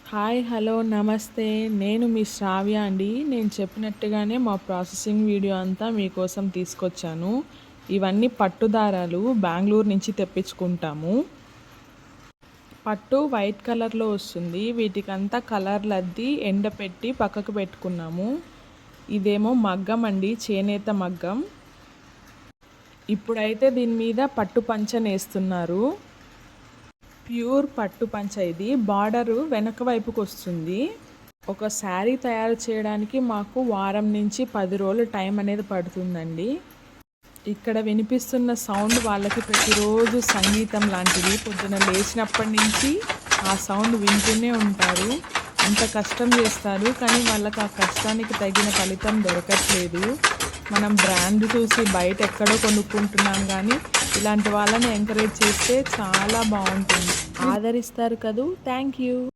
Hi hello నమస్తే. నేను మీ శ్రావ్య అండి. నేను చెప్పినట్టుగానే మా ప్రాసెసింగ్ వీడియో అంతా మీకోసం తీసుకొచ్చాను. ఇవన్నీ పట్టు దారాలు బెంగుళూరు నుంచి తెప్పించుకుంటాము. పట్టు వైట్ కలర్లో వస్తుంది. వీటికంతా కలర్లద్ది ఎండపెట్టి పక్కకు పెట్టుకున్నాము. ఇదేమో మగ్గం అండి, చేనేత మగ్గం. ఇప్పుడైతే దీని మీద పట్టు పంచనేస్తున్నారు. ప్యూర్ పట్టు పంచ ఇది. బార్డరు వెనక వైపుకి వస్తుంది. ఒక శారీ తయారు చేయడానికి మాకు వారం నుంచి 10 రోజులు టైం అనేది పడుతుందండి. ఇక్కడ వినిపిస్తున్న సౌండ్ వాళ్ళకి ప్రతిరోజు సంగీతం లాంటిది. పొద్దున లేచినప్పటి నుంచి ఆ సౌండ్ వింటూనే ఉంటారు. అంత కష్టం చేస్తారు, కానీ వాళ్ళకి ఆ కష్టానికి తగిన ఫలితం దొరకట్లేదు. మనం బ్రాండ్ చూసి బయట ఎక్కడో కొనుక్కుంటున్నాం, కానీ ఇలాంటి వాళ్ళని ఎంకరేజ్ చేస్తే చాలా బాగుంటుంది. ఆదరిస్తారు కదూ. Thank you.